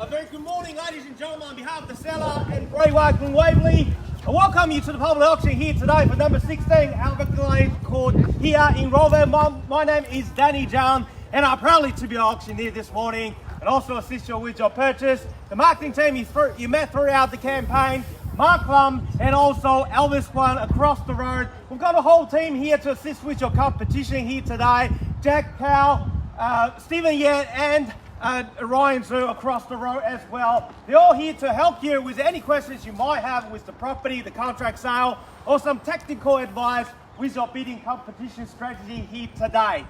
A very good morning, ladies and gentlemen, on behalf of the seller and Waverley. I welcome you to the public auction here today for number 16, Everglades Court here in Rowville. My name is Danny John, and I'm proudly to be auctioneer this morning and also assist you with your purchase. The marketing team you met throughout the campaign, Marc Lum and also Elvis Huynh across the road. We've got a whole team here to assist with your competition here today. Jack Powell, Stephen Yett and Ryan Zhu across the road as well. They're all here to help you with any questions you might have with the property, the contract sale, or some technical advice with your bidding competition strategy here today.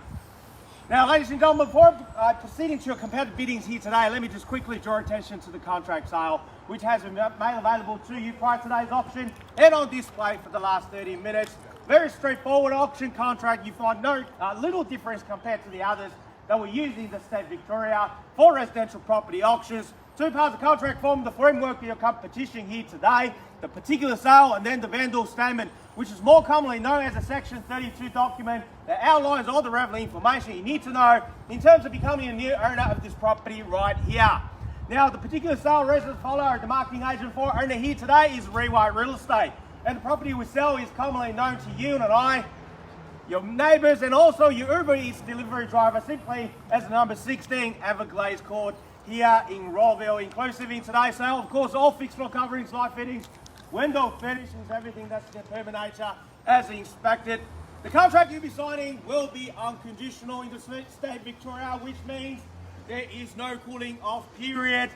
Now, ladies and gentlemen, before proceeding to your competitive biddings here today, let me just quickly draw attention to the contract sale, which has been made available to you prior to today's auction and on display for the last 30 minutes. Very straightforward auction contract. You find no little difference compared to the others that we're using in the state of Victoria for residential property auctions. Two parts of the contract form the framework of your competition here today, the particular sale and then the vendor statement, which is more commonly known as a Section 32 document that outlines all the relevant information you need to know in terms of becoming a new owner of this property right here. Now, the particular sale reads as follows. The marketing agent for owner here today is Rowville Real Estate, and the property we sell is commonly known to you and I, your neighbours, and also your Uber Eats delivery driver simply as the number 16 Everglades Court here in Rowville, inclusive in today's sale. Of course, all fixed floor coverings, light fittings, window finishes, everything that's in permanent nature as inspected. The contract you'll be signing will be unconditional in the state of Victoria, which means there is no cooling off period.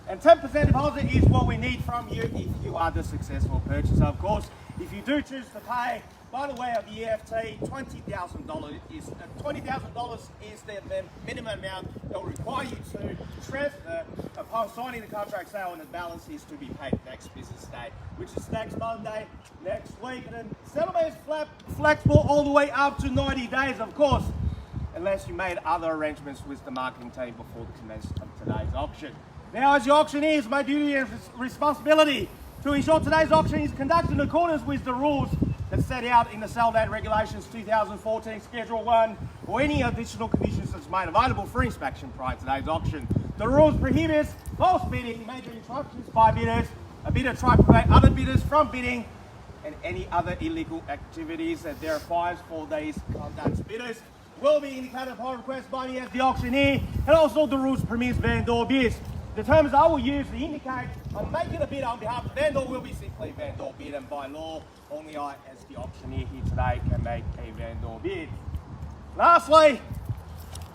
And 10% deposit is what we need from you if you are the successful purchaser. Of course, if you do choose to pay by the way of the EFT, $20,000 is the minimum amount that will require you to transfer upon signing the contract sale, and the balance is to be paid next business day, which is next Monday, next week. And then settlement is flexible all the way up to 90 days, of course, unless you made other arrangements with the marketing team before the commencement of today's auction. Now, as your auctioneer, it's my duty and responsibility to ensure today's auction is conducted in accordance with the rules that's set out in the Sale Date Regulations 2014 Schedule 1 or any additional conditions that's made available for inspection prior to today's auction. The rules prohibit false bidding, major interruptions by bidders, a bidder try to prevent other bidders from bidding, and any other illegal activities. That there are fines for these conducts. Bidders will be indicated upon request by me as the auctioneer, and also the rules permits vendor bids. The terms I will use to indicate I'm making a bid on behalf of the vendor will be simply vendor bid, and by law, only I, as the auctioneer here today, can make a vendor bid. Lastly,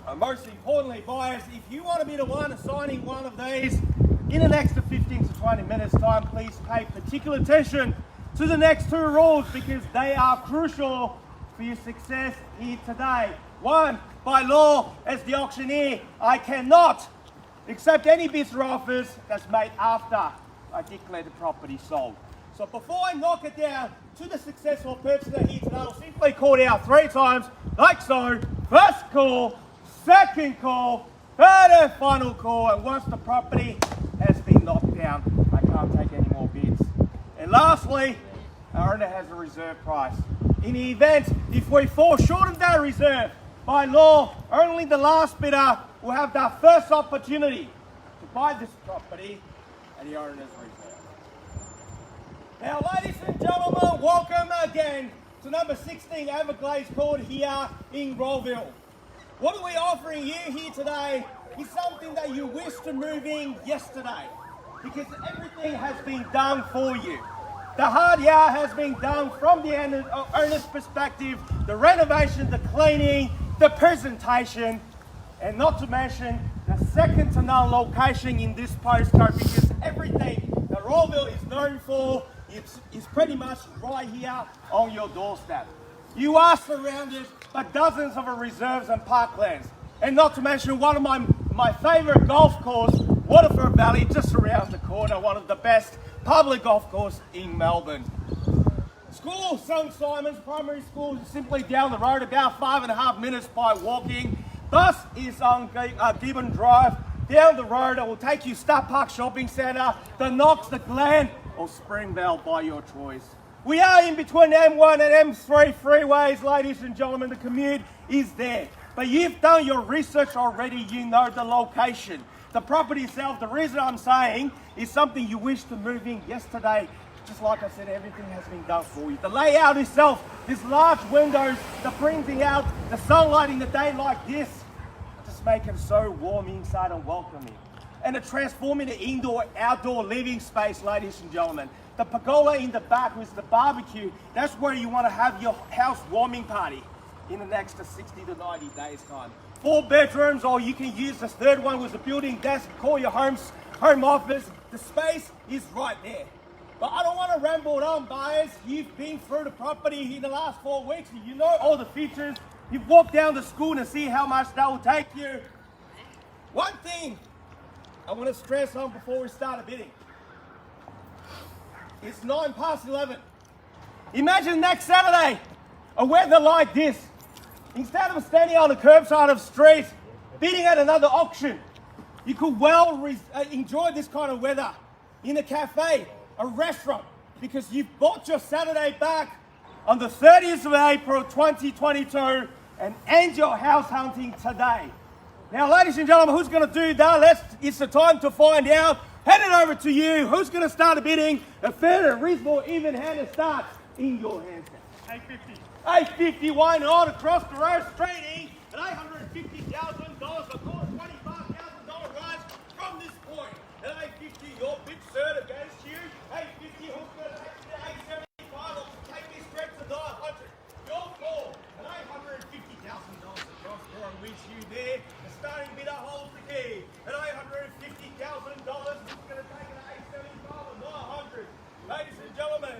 and most importantly, buyers, if you want to be the one signing one of these in the next 15 to 20 minutes time, please pay particular attention to the next two rules because they are crucial for your success here today. One, by law, as the auctioneer, I cannot accept any bids or offers that's made after I declare the property sold. So before I knock it down to the successful purchaser here today, I'll simply call it out 3 times, like so. First call, second call, third and final call, and once the property has been knocked down, I can't take any more bids. And lastly, our owner has a reserve price. In the event, if we fall short of that reserve, by law, only the last bidder will have that first opportunity to buy this property at the owner's reserve. Now, ladies and gentlemen, welcome again to number 16 Everglades Court here in Rowville. What we're offering you here today is something that you wish to move in yesterday, because everything has been done for you. The hard yard has been done from the owner's perspective, the renovation, the cleaning, the presentation, and not to mention the second to none location in this postcode, because everything that Rowville is known for is pretty much right here on your doorstep. You are surrounded by dozens of reserves and parklands, and not to mention one of my favourite golf course, Waterford Valley, just around the corner, one of the best public golf courses in Melbourne. School, St Simon's Primary School is simply down the road, about 5.5 minutes by walking. Bus is on Gibbon Drive, down the road. It will take you Star Park Shopping Centre, the Knox, the Glen, or Springvale by your choice. We are in between M1 and M3 freeways, ladies and gentlemen. The commute is there. But you've done your research already. You know the location. The property itself, the reason I'm saying, is something you wish to move in yesterday. Just like I said, everything has been done for you. The layout itself, these large windows, the printing out, the sunlight in the day like this, just make it so warm inside and welcoming. And it transforming the indoor-outdoor living space, ladies and gentlemen. The pergola in the back with the barbecue, that's where you want to have your house warming party in the next 60 to 90 days time. 4 bedrooms, or you can use the third one with the building desk, call your home office. The space is right there. But I don't want to ramble on, buyers. You've been through the property in the last 4 weeks, and you know all the features. You've walked down the school and see how much that will take you. One thing I want to stress on before we start a bidding. It's 11:09. Imagine next Saturday, a weather like this. Instead of standing on the curbside of the street, bidding at another auction, you could enjoy this kind of weather in a cafe, a restaurant, because you've bought your Saturday back on the 30th of April 2022 and end your house hunting today. Now, ladies and gentlemen, who's going to do that? It's the time to find out. Hand it over to you. Who's going to start a bidding? A fair and reasonable even-handed start in your hands. 850. 850, why not? Across the road, straight in at $850,000. Of course, $25,000 rise from this point. At 850, your bid, sir, against you. 850, who's going to take it to 875 or take this straight to 900? Your call at $850,000 across the road with you there. The starting bidder holds the key at $850,000. Who's going to take it at 875 or 900? Ladies and gentlemen.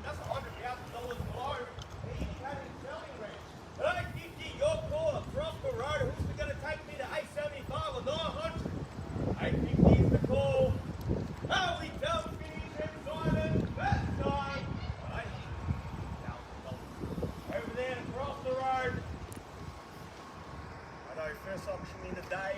That's $100,000 below the indicated selling range. At 850, your call across the road. Who's going to take me to 875 or 900? 850 is the call. Holy Bell finish and Simon, first time. $850,000. Over there across the road. I know, first auction in the day.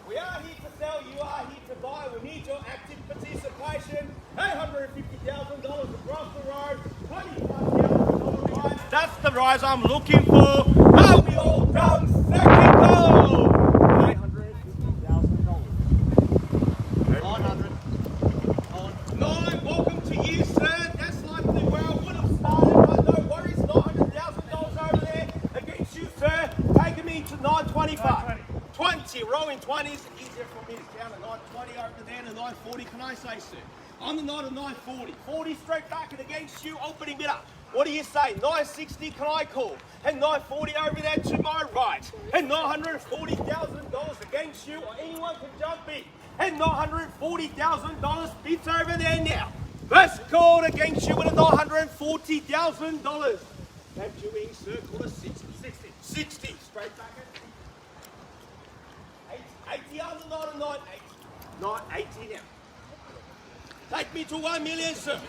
We are here to sell, you are here to buy. We need your active participation. $850,000 across the road, $25,000 rise. That's the rise I'm looking for. Are we all done? Second goal. $850,000. 900. Welcome to you, sir. That's likely where I would have started, but no worries. $900,000 over there against you, sir. Taking me to 925. 20, rowing 20s, easier for me to count a 920 over there to 940, can I say, sir? On the night of 940, 40 straight back and against you, opening bidder. What do you say? 960, can I call? And 940 over there to my right. And $940,000 against you, or anyone can jump in. And $940,000 bids over there now. First called against you with a $940,000. That you in circle to 60. 60, straight back and 80 on the night of 980. 980 now. Take me to 1 million, sir.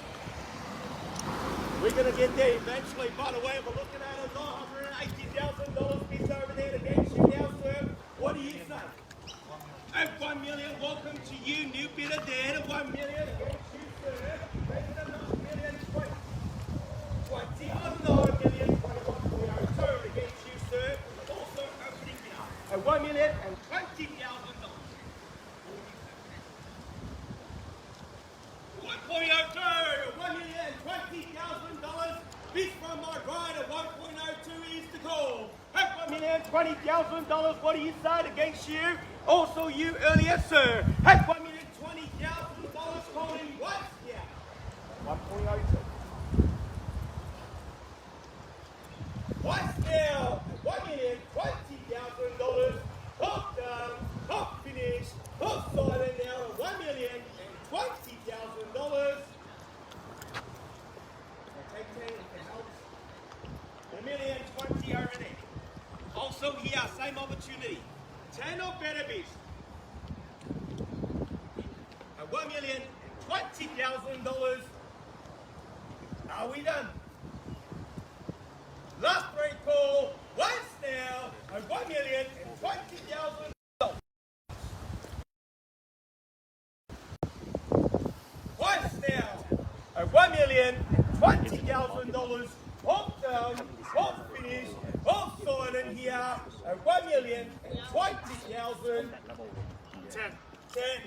We're going to get there eventually. By the way, we're looking at a $980,000 piece over there against you now, sir. What do you say? At 1 million, welcome to you, new bidder there. At 1 million against you, sir. Making a 9 million, 20 on the 9 million, 21.02 against you, sir. Also opening bidder. At 1 million and $20,000. $1.02, bid from my right at 1.02 is the call. At $1,020,000, what do you say against you? Also you earlier, sir. At $1,020,000 calling what? Yeah. 1.02. What's now? $1,020,000. Top down, top finish, top silent now at $1,020,000. Take 10 if it helps. $1,020,000 over there. Also here, same opportunity. 10 or better bids. At $1,020,000. Are we done? Last three call. Once now at $1,020,000. $1,020,000. Off down, off finish, off silent here at 1,020,000. 10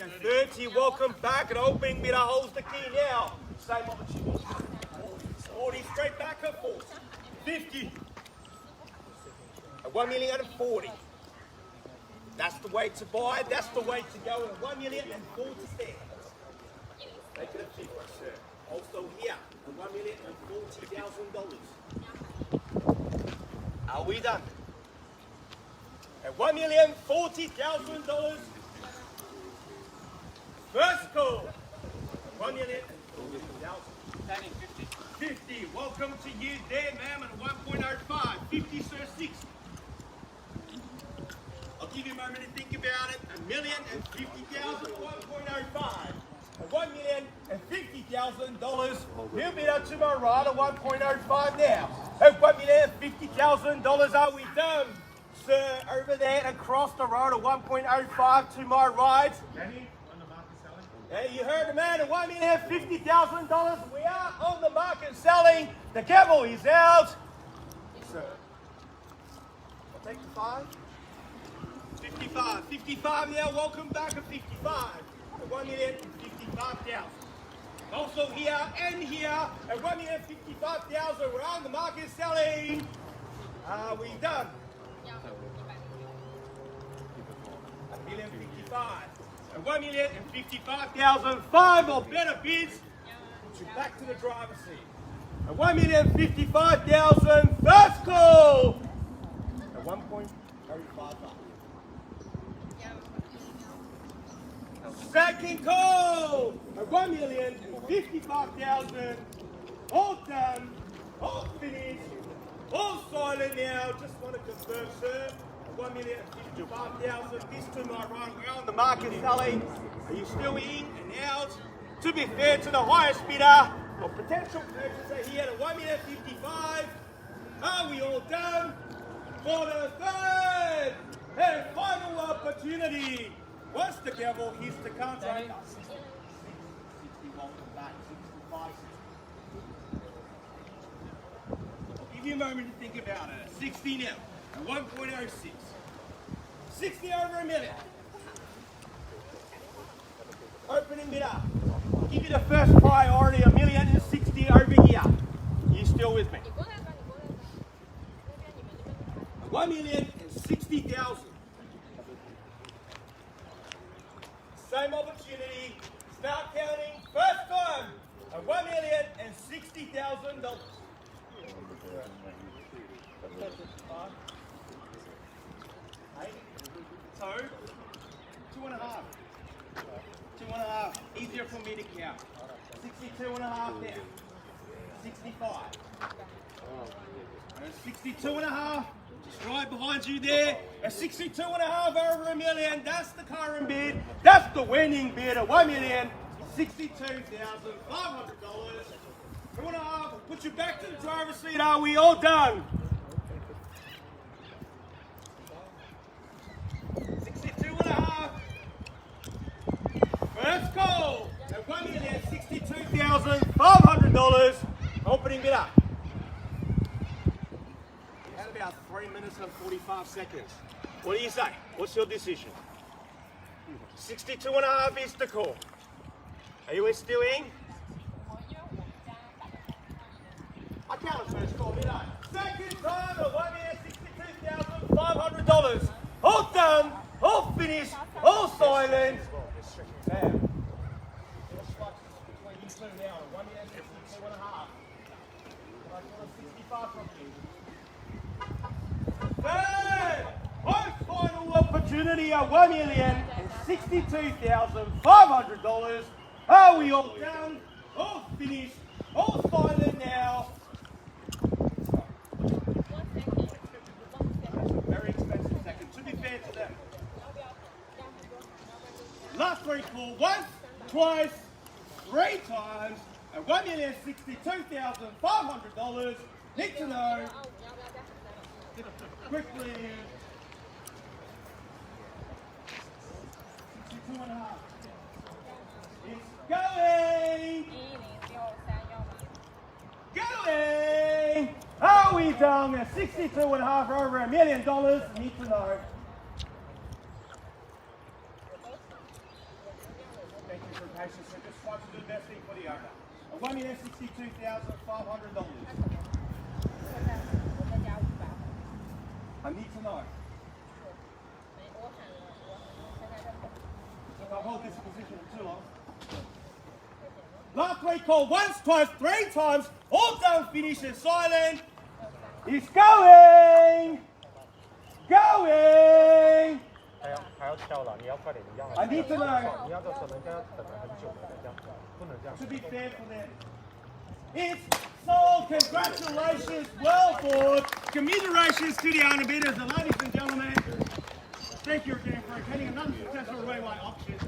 and 30. Welcome back and opening bidder holds the key now. Same opportunity. 40 straight back at 40. 50. At 1,040,000. That's the way to buy. That's the way to go. At 1,040,000 there. Make it a 50, sir. Also here at $1,040,000. Are we done? At $1,040,000. First call. 1,040,000. 50. Welcome to you there, ma'am, at 1.05. 50, sir, 60. I'll give you a moment to think about it. $1,050,000 at 1.05. At $1,050,000. He'll be up to my right at 1.05 now. At $1,050,000, are we done? Sir, over there across the road at 1.05 to my right. Yeah, you heard the man at $1,050,000. We are on the market selling. The gavel is out. Sir, I'll take the 5. 55. 55 now. Welcome back at 55. At 1,055,000. Also here and here at 1,055,000. We're on the market selling. Are we done? At 1,055. At 1,055,000, 5 or better bids. Put you back to the driver's seat. At 1,055,000, first call. At 1.055. Second call. At 1,055,000. All done. All finished. All silent now. Just want to confirm, sir. 1,055,000. This to my right. We're on the market selling. Are you still in and out? To be fair to the highest bidder or potential purchaser here at 1,055,000. Are we all done? For the third and final opportunity. Once the gavel hits the contract. 60, welcome back. 65, 60. I'll give you a moment to think about it. 60 now. At 1.06. 60 over a minute. Opening bidder. I'll give you the first priority, 1,060,000 over here. You still with me? 1,060,000. Same opportunity. Start counting. First time at $1,060,000. 8, 2.5. 2.5. Easier for me to count. 62.5 there. 65. And 62.5. Just right behind you there. At 62.5 over $1 million. That's the current bid. That's the winning bid at $1,062,500. 2.5. Put you back to the driver's seat. Are we all done? 62.5. First call at $1,062,500. Opening bidder. You had about 3 minutes and 45 seconds. What do you say? What's your decision? 62.5 is the call. Are you still in? I counted first call, didn't I? Second time at $1,062,500. All done, all finished, all silent. Now, between you two now, $1,062.5. Third, final opportunity at $1,062,500. Are we all done? All finished? All silent now? Very expensive second. To be fair to them. Last three call. Once, twice, 3 times at $1,062,500. Need to know quickly. 62.5. It's going. retail at $62.5 for over $1 million. Need to know. Thank you for your patience. I just want to do the best thing for the owner. $1,062,500. I need to know. If I hold this position for too long. Last week called once, twice, 3 times. All done, finishes. Silent. It's going. Going. 还要跳了，你要快点，你要。I need to know. 你要这时候人家要等了很久了，这样不能这样。 To be fair for them. It's so congratulations, well fought. Commiserations to the owner bidders, ladies and gentlemen. Thank you again for attending another successful railway auction.